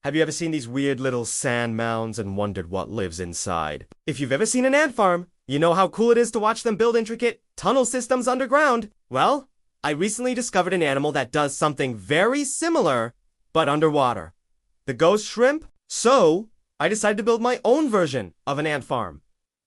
Have you ever seen these weird little sand mounds and wondered what lives inside? If you've ever seen an ant farm, you know how cool it is to watch them build intricate tunnel systems underground. Well, I recently discovered an animal that does something very similar, but underwater. The ghost shrimp. So, I decided to build my own version of an ant farm.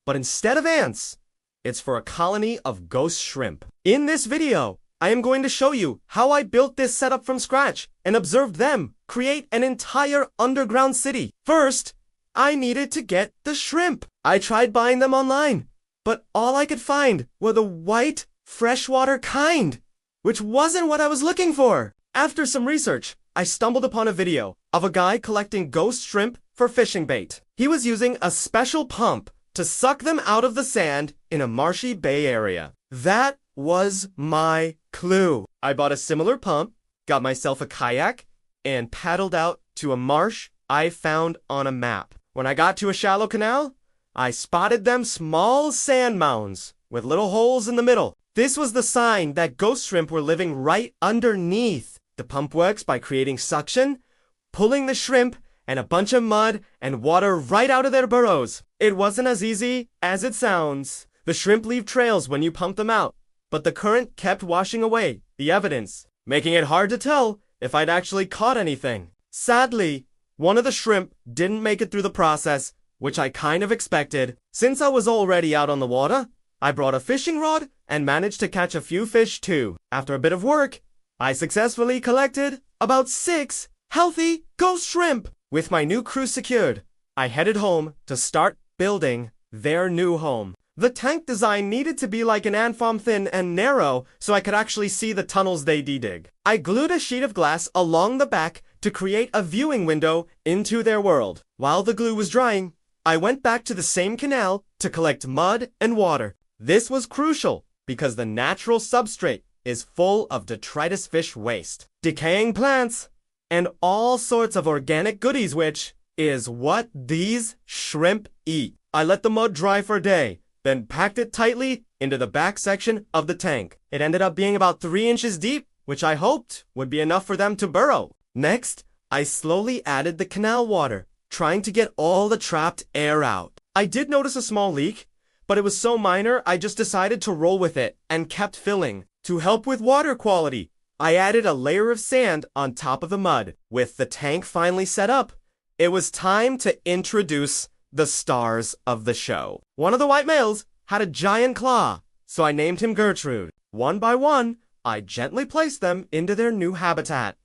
But instead of ants, it's for a colony of ghost shrimp. In this video, I am going to show you how I built this setup from scratch and observed them create an entire underground city. First, I needed to get the shrimp. I tried buying them online, but all I could find were the white, freshwater kind, which wasn't what I was looking for. After some research, I stumbled upon a video of a guy collecting ghost shrimp for fishing bait. He was using a special pump to suck them out of the sand in a marshy bay area. That was my clue. I bought a similar pump, got myself a kayak, and paddled out to a marsh I found on a map. When I got to a shallow canal, I spotted them small sand mounds with little holes in the middle. This was the sign that ghost shrimp were living right underneath. The pump works by creating suction, pulling the shrimp and a bunch of mud and water right out of their burrows. It wasn't as easy as it sounds. The shrimp leave trails when you pump them out, but the current kept washing away the evidence, making it hard to tell if I'd actually caught anything. Sadly, one of the shrimp didn't make it through the process, which I kind of expected. Since I was already out on the water, I brought a fishing rod and managed to catch a few fish too. After a bit of work, I successfully collected about 6 healthy ghost shrimp. With my new crew secured, I headed home to start building their new home. The tank design needed to be like an ant farm, thin and narrow, so I could actually see the tunnels they dig. I glued a sheet of glass along the back to create a viewing window into their world. While the glue was drying, I went back to the same canal to collect mud and water. This was crucial because the natural substrate is full of detritus fish waste, decaying plants, and all sorts of organic goodies, which is what these shrimp eat. I let the mud dry for a day, then packed it tightly into the back section of the tank. It ended up being about 3 inches deep, which I hoped would be enough for them to burrow. Next, I slowly added the canal water, trying to get all the trapped air out. I did notice a small leak, but it was so minor I just decided to roll with it and kept filling. To help with water quality, I added a layer of sand on top of the mud. With the tank finally set up, it was time to introduce the stars of the show. One of the white males had a giant claw, so I named him Gertrude. One by one, I gently placed them into their new habitat.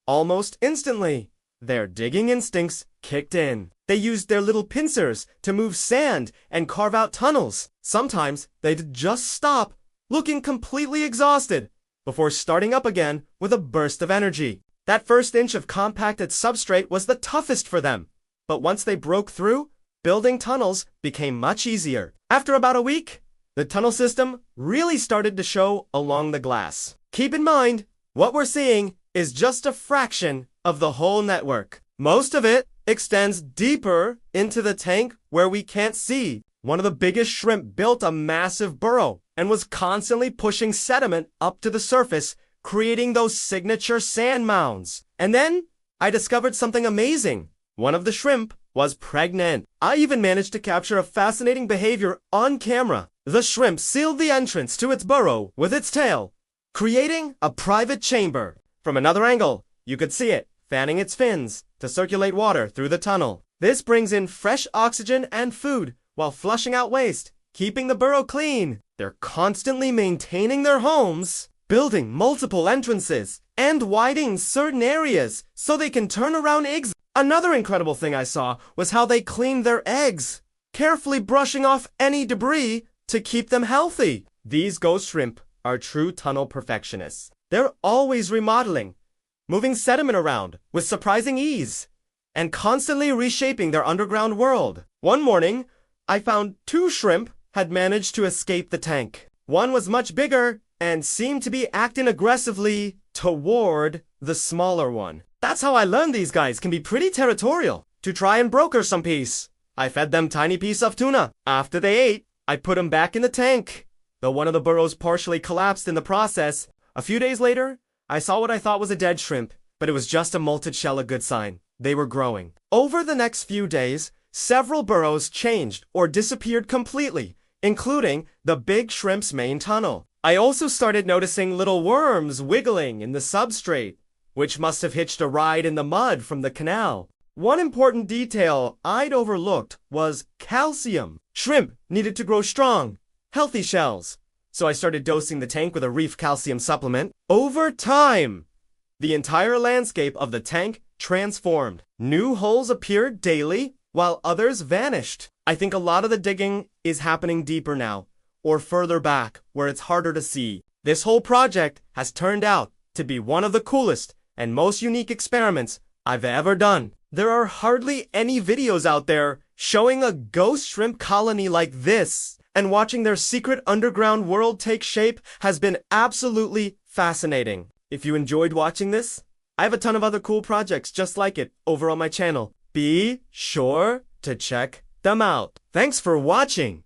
Almost instantly, their digging instincts kicked in. They used their little pincers to move sand and carve out tunnels. Sometimes they'd just stop, looking completely exhausted, before starting up again with a burst of energy. That first inch of compacted substrate was the toughest for them, but once they broke through, building tunnels became much easier. After about a week, the tunnel system really started to show along the glass. Keep in mind, what we're seeing is just a fraction of the whole network. Most of it extends deeper into the tank where we can't see. One of the biggest shrimp built a massive burrow and was constantly pushing sediment up to the surface, creating those signature sand mounds. And then I discovered something amazing. One of the shrimp was pregnant. I even managed to capture a fascinating behavior on camera. The shrimp sealed the entrance to its burrow with its tail, creating a private chamber. From another angle, you could see it fanning its fins to circulate water through the tunnel. This brings in fresh oxygen and food while flushing out waste, keeping the burrow clean. They're constantly maintaining their homes, building multiple entrances, and widening certain areas so they can turn around eggs. Another incredible thing I saw was how they cleaned their eggs, carefully brushing off any debris to keep them healthy. These ghost shrimp are true tunnel perfectionists. They're always remodeling, moving sediment around with surprising ease, and constantly reshaping their underground world. One morning, I found 2 shrimp had managed to escape the tank. One was much bigger and seemed to be acting aggressively toward the smaller one. That's how I learned these guys can be pretty territorial. To try and broker some peace, I fed them tiny piece of tuna. After they ate, I put them back in the tank. Though one of the burrows partially collapsed in the process, a few days later, I saw what I thought was a dead shrimp, but it was just a molted shell, a good sign. they were growing. Over the next few days, several burrows changed or disappeared completely, including the big shrimp's main tunnel. I also started noticing little worms wiggling in the substrate, which must have hitched a ride in the mud from the canal. One important detail I'd overlooked was calcium. Shrimp needed to grow strong, healthy shells, so I started dosing the tank with a reef calcium supplement. Over time, the entire landscape of the tank transformed. New holes appeared daily, while others vanished. I think a lot of the digging is happening deeper now, or further back, where it's harder to see. This whole project has turned out to be one of the coolest and most unique experiments I've ever done. There are hardly any videos out there showing a ghost shrimp colony like this, and watching their secret underground world take shape has been absolutely fascinating. If you enjoyed watching this, I have a ton of other cool projects just like it over on my channel. Be sure to check them out. Thanks for watching!